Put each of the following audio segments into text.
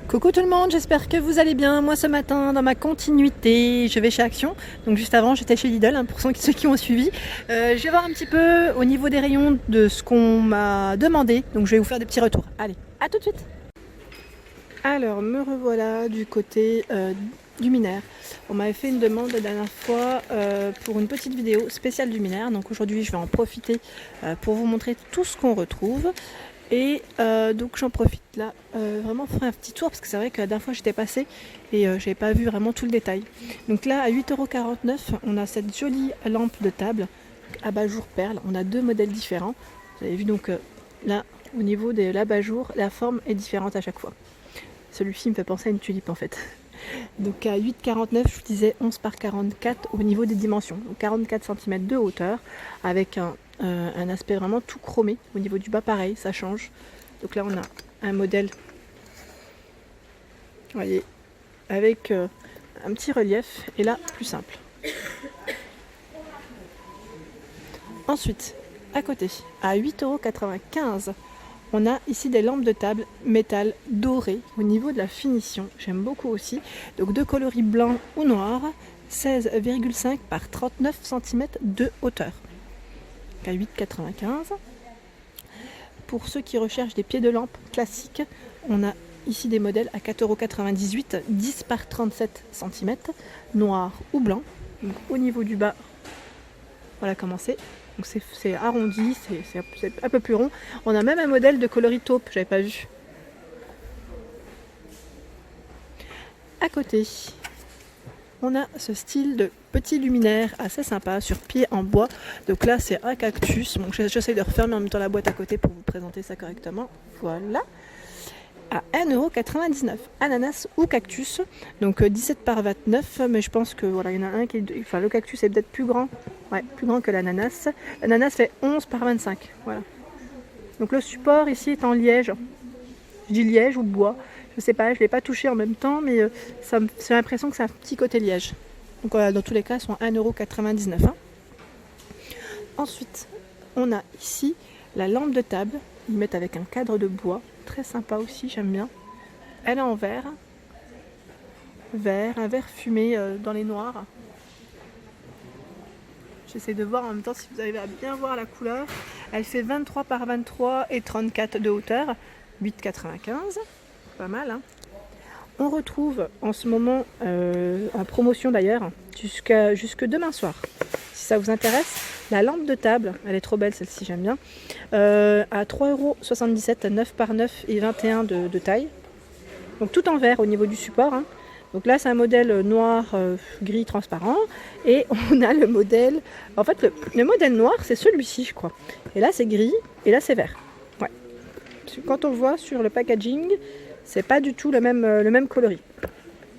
Coucou tout le monde, j'espère que vous allez bien. Moi ce matin, dans ma continuité, je vais chez Action. Donc juste avant, j'étais chez Lidl, pour ceux qui ont suivi. Je vais voir un petit peu au niveau des rayons de ce qu'on m'a demandé. Donc je vais vous faire des petits retours. Allez, à tout de suite. Alors, me revoilà du côté luminaire. On m'avait fait une demande la dernière fois pour une petite vidéo spéciale luminaire. Donc aujourd'hui, je vais en profiter pour vous montrer tout ce qu'on retrouve. Et donc j'en profite là, vraiment pour faire un petit tour parce que c'est vrai que la dernière fois j'étais passée et j'avais pas vu vraiment tout le détail. Donc là à 8,49 €, on a cette jolie lampe de table abat-jour perle. On a deux modèles différents. Vous avez vu donc là au niveau de l'abat-jour, la forme est différente à chaque fois. Celui-ci me fait penser à une tulipe en fait. Donc à 8,49 €, je vous disais 11 par 44 au niveau des dimensions. Donc 44 cm de hauteur avec un aspect vraiment tout chromé. Au niveau du bas pareil, ça change. Donc là on a un modèle, vous voyez, avec un petit relief et là plus simple. Ensuite, à côté, à 8,95 €, on a ici des lampes de table métal dorées au niveau de la finition. J'aime beaucoup aussi. Donc deux coloris blanc ou noir, 16,5 par 39 cm de hauteur. À 8,95 €. Pour ceux qui recherchent des pieds de lampe classiques, on a ici des modèles à 4,98 €, 10 par 37 cm, noir ou blanc. Donc, au niveau du bas, voilà comment c'est. Donc c'est arrondi, c'est un peu plus rond. On a même un modèle de coloris taupe, j'avais pas vu. À côté, on a ce style de petit luminaire assez sympa sur pied en bois. Donc là c'est un cactus. Donc j'essaie de refermer en même temps la boîte à côté pour vous présenter ça correctement. Voilà. À 1,99 €, ananas ou cactus. Donc 17 par 29, mais je pense que voilà, il y en a un qui est, enfin le cactus est peut-être plus grand. Ouais, plus grand que l'ananas. L'ananas fait 11 par 25. Voilà. Donc le support ici est en liège. Je dis liège ou bois. Je sais pas, je ne l'ai pas touché en même temps, mais j'ai l'impression que c'est un petit côté liège. Donc voilà, dans tous les cas, ils sont à 1,99 €. Ensuite, on a ici la lampe de table. Ils mettent avec un cadre de bois. Très sympa aussi, j'aime bien. Elle est en verre. Un verre fumé dans les noirs. J'essaie de voir en même temps si vous arrivez à bien voir la couleur. Elle fait 23 par 23 et 34 de hauteur. 8,95 €. Pas mal, hein. On retrouve en ce moment, en promotion d'ailleurs, jusque demain soir. Si ça vous intéresse, la lampe de table, elle est trop belle celle-ci, j'aime bien, à 3,77 €, 9 par 9 et 21 de taille. Donc tout en verre au niveau du support, hein. Donc là c'est un modèle noir, gris transparent. Et on a le modèle, en fait le modèle noir c'est celui-ci je crois. Et là c'est gris et là c'est vert. Ouais. Quand on voit sur le packaging, c'est pas du tout le même coloris.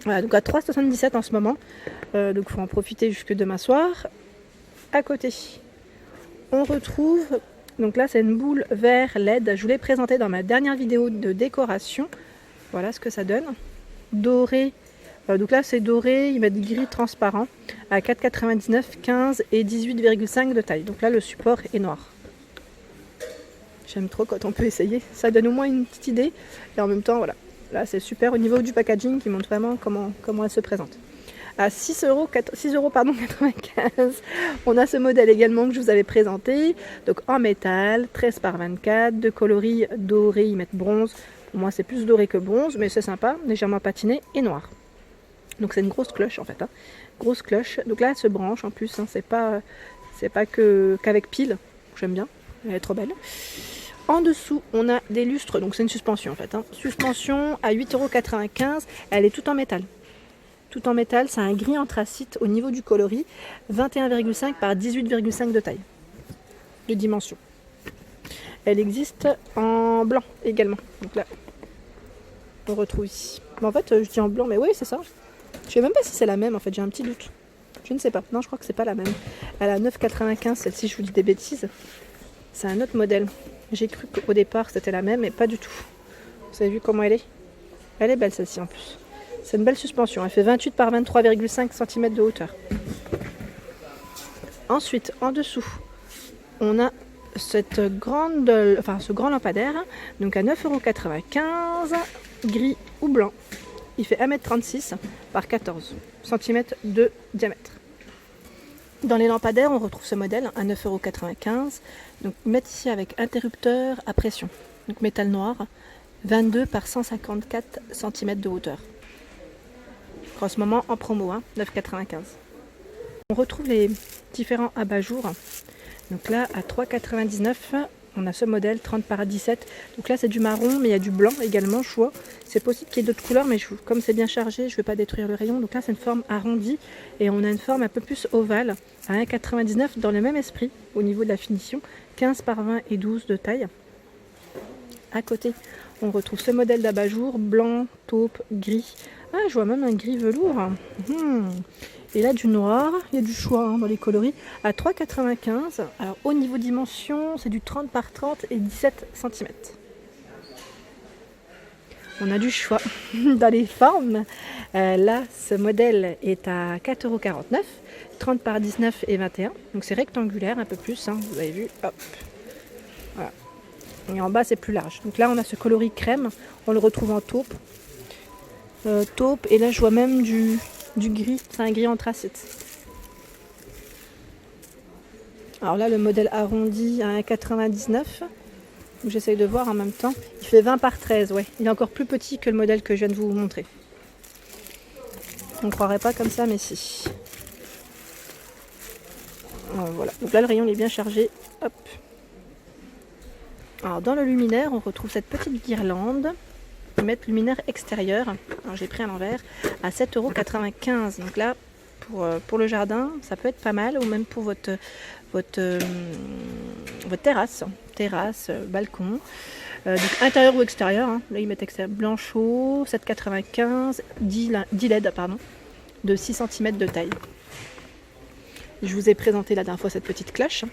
Voilà, donc à 3,77 € en ce moment. Donc il faut en profiter jusque demain soir. À côté, on retrouve, donc là c'est une boule vert LED. Je vous l'ai présenté dans ma dernière vidéo de décoration. Voilà ce que ça donne. Doré. Donc là c'est doré, ils mettent gris transparent à 4,99 €, 15 et 18,5 de taille. Donc là le support est noir. J'aime trop quand on peut essayer, ça donne au moins une petite idée. Et en même temps, voilà, là c'est super au niveau du packaging qui montre vraiment comment elle se présente. À 6,95 €, on a ce modèle également que je vous avais présenté. Donc en métal, 13 par 24, de coloris doré, ils mettent bronze. Pour moi c'est plus doré que bronze, mais c'est sympa, légèrement patiné et noir. Donc c'est une grosse cloche en fait, hein. Grosse cloche. Donc là elle se branche en plus, hein. C'est pas qu'avec pile. J'aime bien, elle est trop belle. En dessous, on a des lustres, donc c'est une suspension en fait, hein. Suspension à 8,95 €, elle est toute en métal. Tout en métal, c'est un gris anthracite au niveau du coloris, 21,5 par 18,5 de taille, de dimension. Elle existe en blanc également. Donc là, on retrouve ici. Mais en fait, je dis en blanc, mais oui, c'est ça. Je sais même pas si c'est la même, en fait, j'ai un petit doute. Je ne sais pas. Non, je crois que c'est pas la même. Elle a 9,95 €, celle-ci, je vous dis des bêtises. C'est un autre modèle. J'ai cru qu'au départ c'était la même, mais pas du tout. Vous avez vu comment elle est? Elle est belle celle-ci en plus. C'est une belle suspension. Elle fait 28 par 23,5 cm de hauteur. Ensuite, en dessous, on a ce grand lampadaire, donc à 9,95 €. gris ou blanc. Il fait 1,36 m par 14 cm de diamètre. Dans les lampadaires, on retrouve ce modèle à 9,95 €. Donc, ils mettent ici avec interrupteur à pression. Donc, métal noir, 22 par 154 cm de hauteur. En ce moment, en promo, 9,95 €. On retrouve les différents abat-jours. Donc là, à 3,99 €, on a ce modèle 30 par 17. Donc là, c'est du marron, mais il y a du blanc également, choix. C'est possible qu'il y ait d'autres couleurs, mais comme c'est bien chargé, je ne vais pas détruire le rayon. Donc là, c'est une forme arrondie et on a une forme un peu plus ovale à 1,99 € dans le même esprit au niveau de la finition. 15 par 20 et 12 de taille. À côté, on retrouve ce modèle d'abat-jour blanc, taupe, gris. Ah, je vois même un gris velours. Et là, du noir, il y a du choix dans les coloris à 3,95 €. Alors, au niveau dimension, c'est du 30 par 30 et 17 cm. On a du choix dans les formes. Là, ce modèle est à 4,49 €, 30 par 19 et 21. Donc, c'est rectangulaire un peu plus, vous avez vu. Hop. Voilà. Et en bas, c'est plus large. Donc là, on a ce coloris crème. On le retrouve en taupe. Taupe. Et là, je vois même du gris. C'est un gris anthracite. Alors là, le modèle arrondi à 1,99 €. J'essaye de voir en même temps. Il fait 20 par 13, ouais. Il est encore plus petit que le modèle que je viens de vous montrer. On ne croirait pas comme ça, mais si. Voilà. Donc là, le rayon il est bien chargé. Hop. Alors dans le luminaire, on retrouve cette petite guirlande. Mettre luminaire extérieur. Alors j'ai pris à l'envers à 7,95 €. Donc là, pour le jardin, ça peut être pas mal, ou même pour votre terrasse, balcon. Donc intérieur ou extérieur. Là ils mettent extérieur blanc chaud, 7,95 €, 10 LED de 6 cm de taille. Je vous ai présenté la dernière fois cette petite cloche.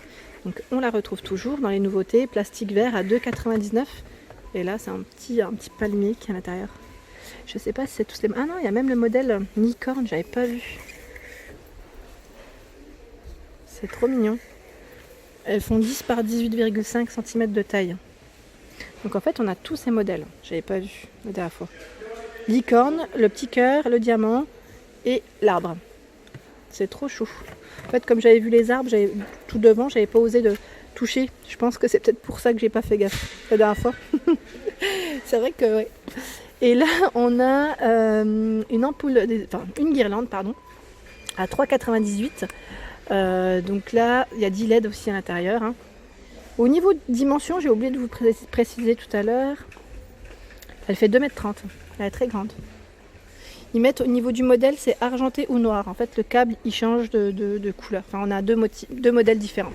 Donc on la retrouve toujours dans les nouveautés, plastique vert à 2,99 €. Et là c'est un petit palmier qui est à l'intérieur. Je sais pas si c'est tous les... Ah non, il y a même le modèle licorne, j'avais pas vu. C'est trop mignon. Elles font 10 par 18,5 cm de taille. Donc en fait on a tous ces modèles. J'avais pas vu la dernière fois. Licorne, le petit cœur, le diamant et l'arbre. C'est trop chou. En fait, comme j'avais vu les arbres, j'avais tout devant, j'avais pas osé de toucher. Je pense que c'est peut-être pour ça que j'ai pas fait gaffe la dernière fois. C'est vrai que ouais. Et là, on a une guirlande, à 3,98 €. Donc là, il y a 10 LED aussi à l'intérieur. Au niveau de dimension, j'ai oublié de vous préciser tout à l'heure. Elle fait 2,30 m. Elle est très grande. Ils mettent au niveau du modèle, c'est argenté ou noir. En fait, le câble, il change de couleur. Enfin, on a deux modèles différents.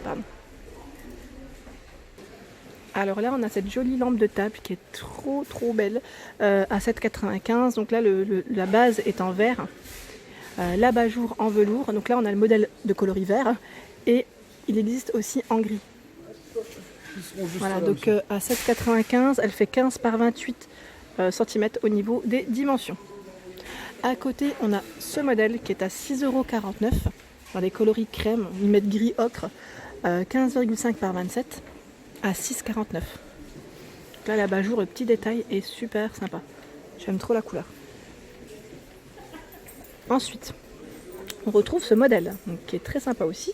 Alors là, on a cette jolie lampe de table qui est trop belle à 7,95 €. Donc là, la base est en verre. L'abat-jour en velours. Donc là, on a le modèle de coloris vert. Et il existe aussi en gris. Voilà, donc à 7,95 €, elle fait 15 par 28 cm au niveau des dimensions. À côté, on a ce modèle qui est à 6,49 € dans les coloris crème. Ils mettent gris ocre, 15,5 par 27 à 6,49 €. Là, l'abat-jour, le petit détail est super sympa. J'aime trop la couleur. Ensuite, on retrouve ce modèle donc, qui est très sympa aussi.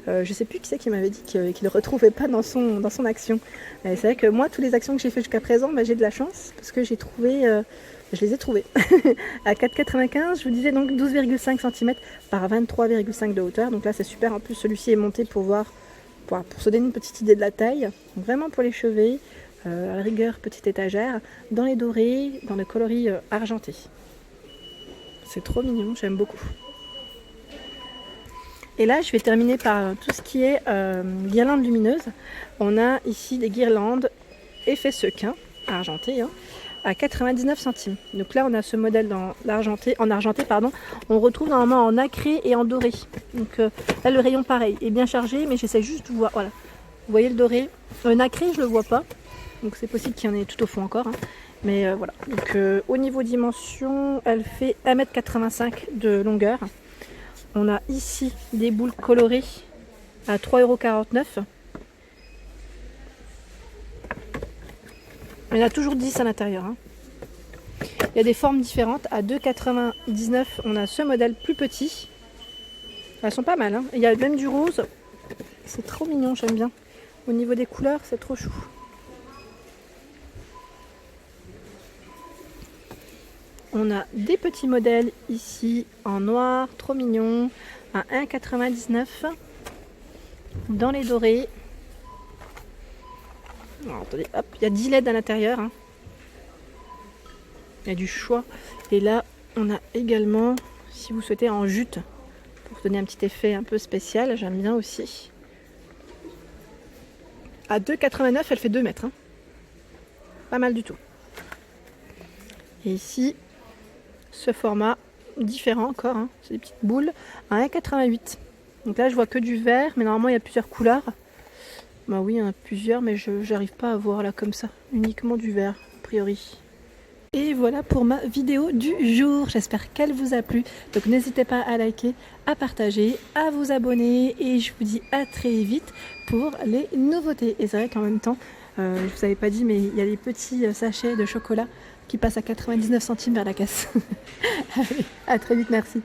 Je ne sais plus qui c'est qui m'avait dit qu'il ne le retrouvait pas dans son action. C'est vrai que moi, toutes les actions que j'ai faites jusqu'à présent, j'ai de la chance parce que j'ai trouvé... je les ai trouvés à 4,95 €. Je vous disais donc 12,5 cm par 23,5 de hauteur. Donc là c'est super. En plus celui-ci est monté pour se donner une petite idée de la taille. Donc vraiment pour les chevets, à la rigueur petite étagère, dans les dorés, dans le coloris argenté. C'est trop mignon, j'aime beaucoup. Et là je vais terminer par tout ce qui est guirlande lumineuse. On a ici des guirlandes effet sequin argenté. À 99 centimes. Donc là on a ce modèle en argenté, on retrouve normalement en nacré et en doré. Donc là le rayon pareil est bien chargé, mais j'essaie juste de voir. Voilà. Vous voyez le doré. Nacré je le vois pas. Donc c'est possible qu'il y en ait tout au fond encore. Mais voilà. Donc au niveau dimension, elle fait 1,85 m de longueur. On a ici des boules colorées à 3,49 €. Il y en a toujours 10 à l'intérieur. Il y a des formes différentes. À 2,99 €, on a ce modèle plus petit. Elles sont pas mal, hein. Il y a même du rose. C'est trop mignon, j'aime bien. Au niveau des couleurs, c'est trop chou. On a des petits modèles ici en noir, trop mignon, à 1,99 €. Dans les dorés. Alors, attendez, hop, il y a 10 LED à l'intérieur, hein. Il y a du choix. Et là, on a également, si vous souhaitez, en jute, pour donner un petit effet un peu spécial. J'aime bien aussi. À 2,89 €, elle fait 2 mètres, hein. Pas mal du tout. Et ici, ce format différent encore, hein. C'est des petites boules à 1,88 €. Donc là, je vois que du vert, mais normalement, il y a plusieurs couleurs. Bah oui, il y en a plusieurs, mais je n'arrive pas à voir là comme ça. Uniquement du vert, a priori. Et voilà pour ma vidéo du jour. J'espère qu'elle vous a plu. Donc n'hésitez pas à liker, à partager, à vous abonner. Et je vous dis à très vite pour les nouveautés. Et c'est vrai qu'en même temps, je ne vous avais pas dit, mais il y a des petits sachets de chocolat qui passent à 99 centimes vers la caisse. Allez, à très vite, merci.